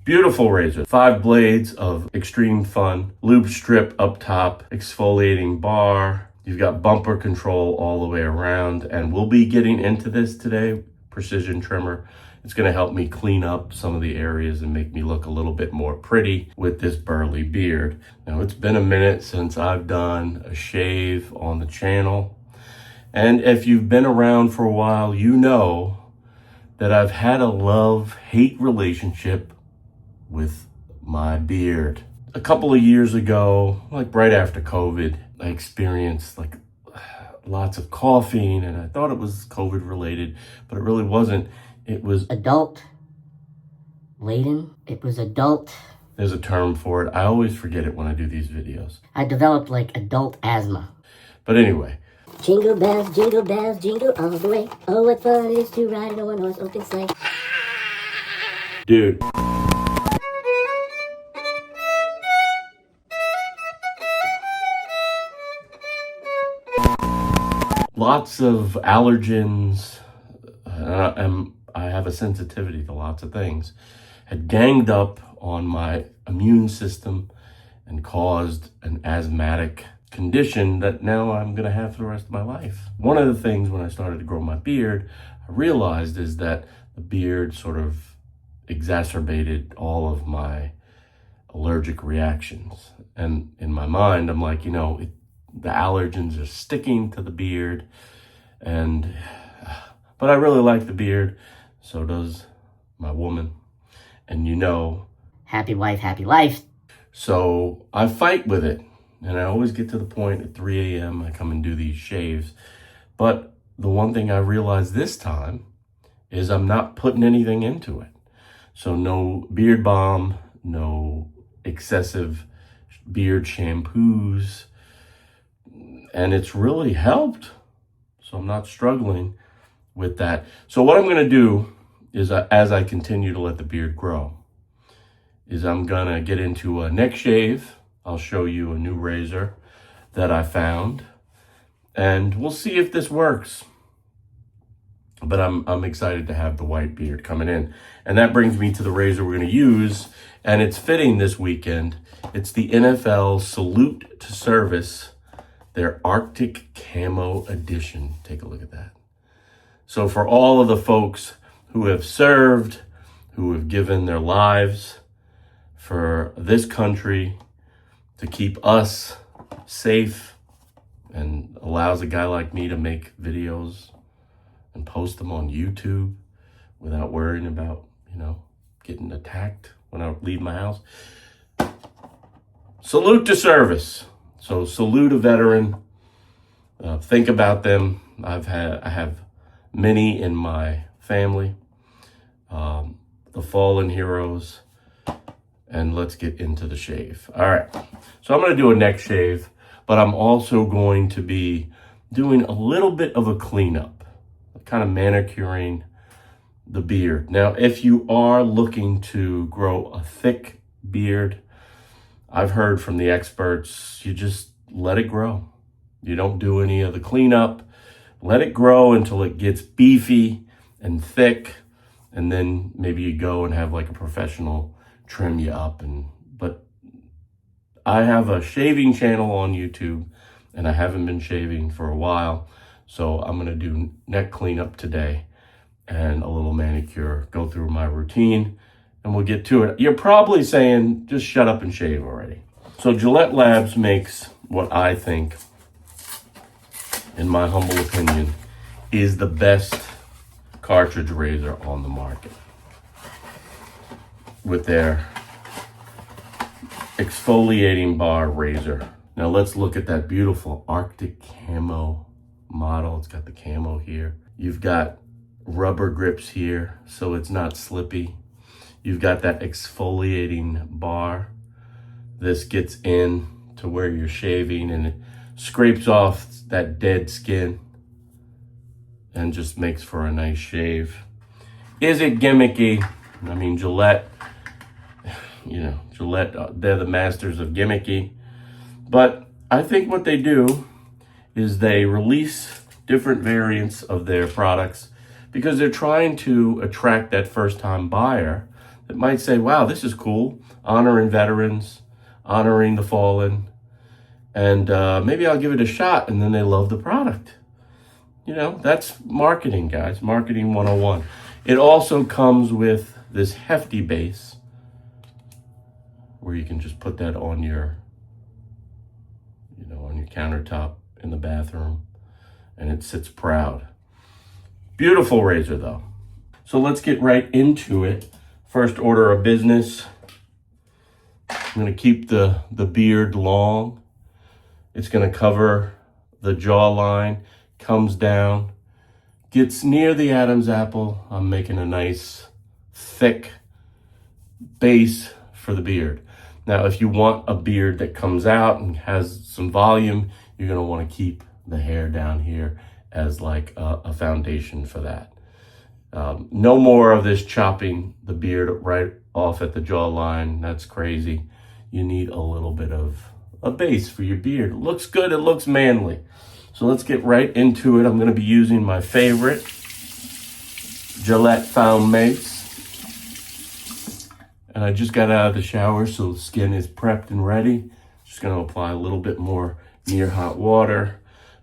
Beautiful razor. 5 blades of extreme fun. Lube strip up top, exfoliating bar. You've got bumper control all the way around, and we'll be getting into this today. Precision trimmer. It's gonna help me clean up some of the areas and make me look a little bit more pretty with this burly beard. Now, it's been a minute since I've done a shave on the channel. And if you've been around for a while, you know that I've had a love-hate relationship with my beard. A couple of years ago, like right after COVID, I experienced like lots of coughing, and I thought it was COVID related, but it really wasn't. It was adult laden. It was adult. There's a term for it. I always forget it when I do these videos. I developed like adult asthma. But anyway. Jingle bells, jingle all the way. Oh, what fun it is to ride in a one-horse open sleigh. Dude. Lots of allergens, I have a sensitivity to lots of things, had ganged up on my immune system and caused an asthmatic condition that now I'm gonna have for the rest of my life. One of the things when I started to grow my beard, I realized is that the beard sort of exacerbated all of my allergic reactions. And in my mind, I'm like, the allergens are sticking to the beard, but I really like the beard. So does my woman. And happy wife, happy life. So I fight with it. And I always get to the point at 3 a.m. I come and do these shaves. But the one thing I realized this time is I'm not putting anything into it. So no beard balm, no excessive beard shampoos. And it's really helped. So I'm not struggling with that. So what I'm going to do is as I continue to let the beard grow, is I'm going to get into a neck shave. I'll show you a new razor that I found, and we'll see if this works. But I'm excited to have the white beard coming in. And that brings me to the razor we're going to use, and it's fitting this weekend. It's the NFL Salute to Service, their Arctic Camo Edition. Take a look at that. So for all of the folks who have served, who have given their lives for this country to keep us safe, and allows a guy like me to make videos and post them on YouTube without worrying about, getting attacked when I leave my house. Salute to service. So salute a veteran. Think about them. I have many in my family. The fallen heroes. And let's get into the shave. All right. So I'm going to do a neck shave, but I'm also going to be doing a little bit of a cleanup, kind of manicuring the beard. Now, if you are looking to grow a thick beard, I've heard from the experts, you just let it grow. You don't do any of the cleanup. Let it grow until it gets beefy and thick, and then maybe you go and have like a professional trim you up. But I have a shaving channel on YouTube, and I haven't been shaving for a while, so I'm gonna do neck cleanup today and a little manicure, go through my routine, and we'll get to it. You're probably saying, just shut up and shave already. So GilletteLabs makes what I think, in my humble opinion, is the best cartridge razor on the market, with their exfoliating bar razor. Now let's look at that beautiful Arctic Camo model. It's got the camo here. You've got rubber grips here, so it's not slippy. You've got that exfoliating bar. This gets in to where you're shaving, and it scrapes off that dead skin and just makes for a nice shave. Is it gimmicky? I mean, Gillette, they're the masters of gimmicky. But I think what they do is they release different variants of their products because they're trying to attract that first-time buyer that might say, wow, this is cool, honoring veterans, honoring the fallen, and maybe I'll give it a shot, and then they love the product. You know, that's marketing, guys, marketing 101. It also comes with this hefty base where you can just put that on your, on your countertop in the bathroom, and it sits proud. Beautiful razor though. So let's get right into it. First order of business, I'm gonna keep the beard long. It's gonna cover the jawline, comes down, gets near the Adam's apple. I'm making a nice thick base for the beard. Now, if you want a beard that comes out and has some volume, you're gonna wanna keep the hair down here as like a foundation for that. No more of this chopping the beard right off at the jawline. That's crazy. You need a little bit of a base for your beard. It looks good, it looks manly. So let's get right into it. I'm gonna be using my favorite Gillette Found Mates. And I just got out of the shower, so the skin is prepped and ready. Just gonna apply a little bit more near hot water.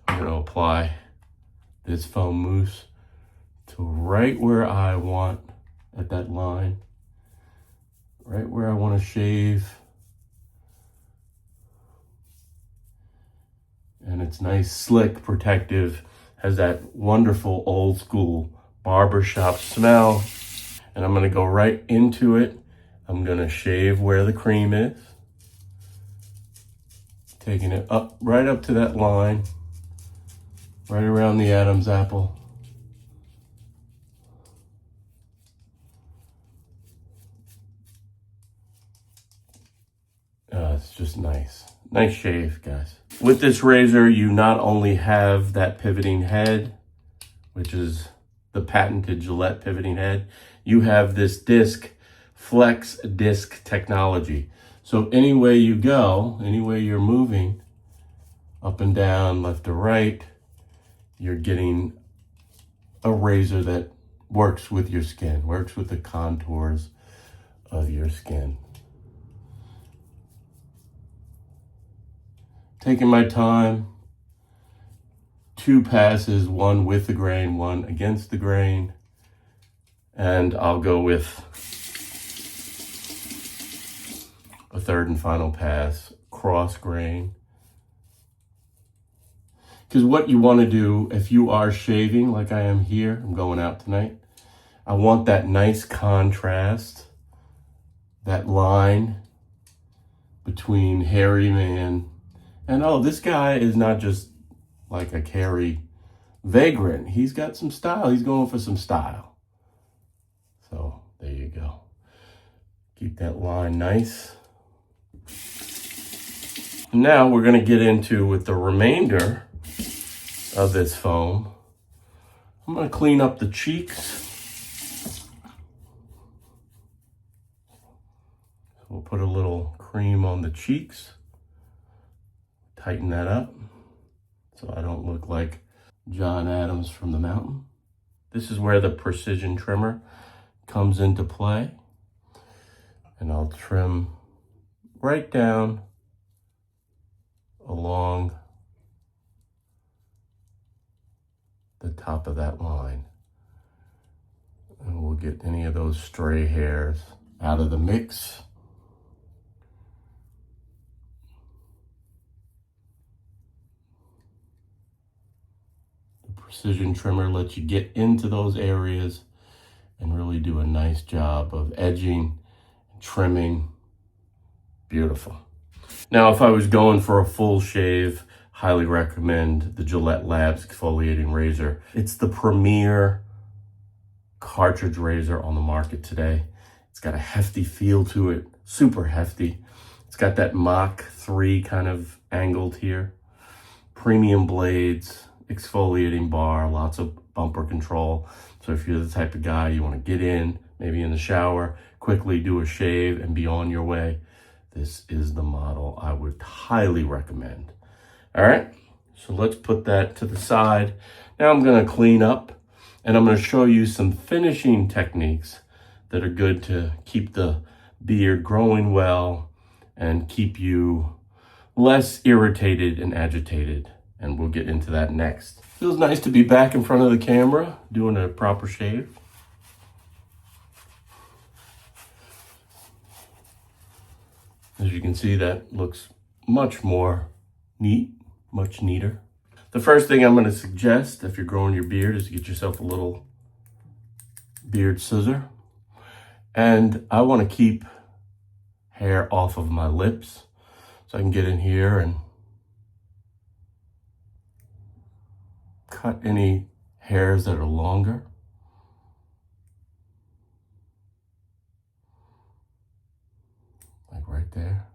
I'm gonna apply this foam mousse to right where I want at that line, right where I want to shave. And it's nice, slick, protective, has that wonderful old school barbershop smell. And I'm gonna go right into it. I'm gonna shave where the cream is, taking it up, right up to that line, right around the Adam's apple. It's just nice. Nice shave, guys. With this razor, you not only have that pivoting head, which is the patented Gillette pivoting head, you have this disc, flex disc technology. So any way you go, any way you're moving, up and down, left to right, you're getting a razor that works with your skin, works with the contours of your skin. Taking my time, 2 passes, one with the grain, one against the grain, and I'll go with a third and final pass, cross grain. Because what you want to do, if you are shaving like I am here, I'm going out tonight, I want that nice contrast, that line between hairy man and, oh, this guy is not just like a hairy vagrant. He's got some style. He's going for some style. So there you go. Keep that line nice. Now we're going to get into, with the remainder of this foam, I'm going to clean up the cheeks. We'll put a little cream on the cheeks. Tighten that up so I don't look like John Adams from the mountain. This is where the precision trimmer comes into play. And I'll trim right down along the top of that line. And we'll get any of those stray hairs out of the mix. Precision trimmer lets you get into those areas and really do a nice job of edging, trimming. Beautiful. Now, if I was going for a full shave, highly recommend the GilletteLabs exfoliating razor. It's the premier cartridge razor on the market today. It's got a hefty feel to it, super hefty. It's got that Mach 3 kind of angled here. Premium blades, exfoliating bar, lots of bumper control. So if you're the type of guy you want to get in, maybe in the shower, quickly do a shave and be on your way, this is the model I would highly recommend. All right, so let's put that to the side. Now I'm going to clean up, and I'm going to show you some finishing techniques that are good to keep the beard growing well and keep you less irritated and agitated. And we'll get into that next. Feels nice to be back in front of the camera doing a proper shave. As you can see, that looks much more neat, much neater. The first thing I'm going to suggest if you're growing your beard is to get yourself a little beard scissor. And I want to keep hair off of my lips so I can get in here and cut any hairs that are longer. Like right there,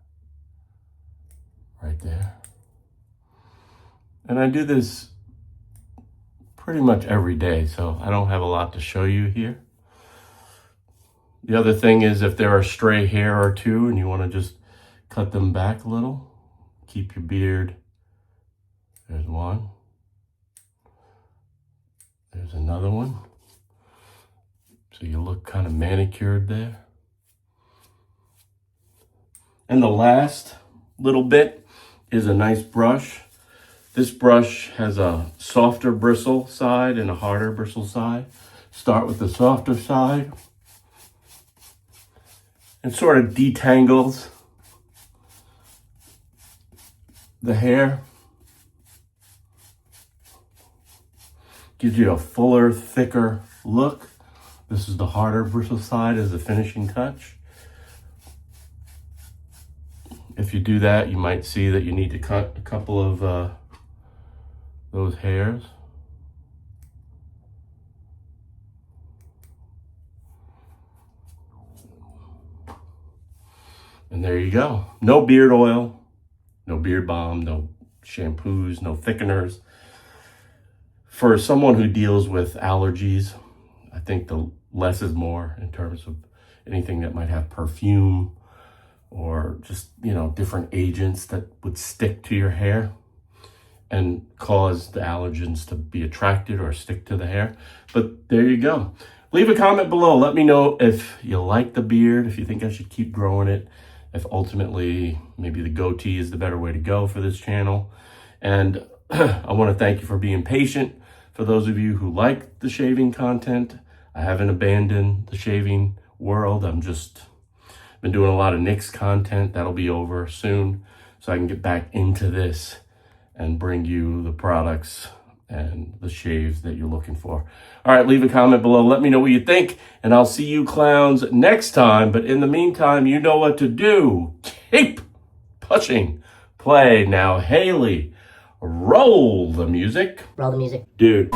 right there. And I do this pretty much every day, so I don't have a lot to show you here. The other thing is if there are stray hair or two and you want to just cut them back a little, keep your beard. There's one. There's another one. So you look kind of manicured there. And the last little bit is a nice brush. This brush has a softer bristle side and a harder bristle side. Start with the softer side. And sort of detangles the hair. Gives you a fuller, thicker look. This is the harder bristle side as a finishing touch. If you do that, you might see that you need to cut a couple of those hairs. And there you go. No beard oil, no beard balm, no shampoos, no thickeners. For someone who deals with allergies, I think the less is more in terms of anything that might have perfume or just, different agents that would stick to your hair and cause the allergens to be attracted or stick to the hair. But there you go. Leave a comment below. Let me know if you like the beard, if you think I should keep growing it, if ultimately maybe the goatee is the better way to go for this channel. And I want to thank you for being patient. For those of you who like the shaving content, I haven't abandoned the shaving world. I'm just been doing a lot of Nick's content. That'll be over soon, so I can get back into this and bring you the products and the shaves that you're looking for. All right, leave a comment below. Let me know what you think, and I'll see you clowns next time. But in the meantime, you know what to do. Keep pushing play. Now, Haley, roll the music. Roll the music. Dude.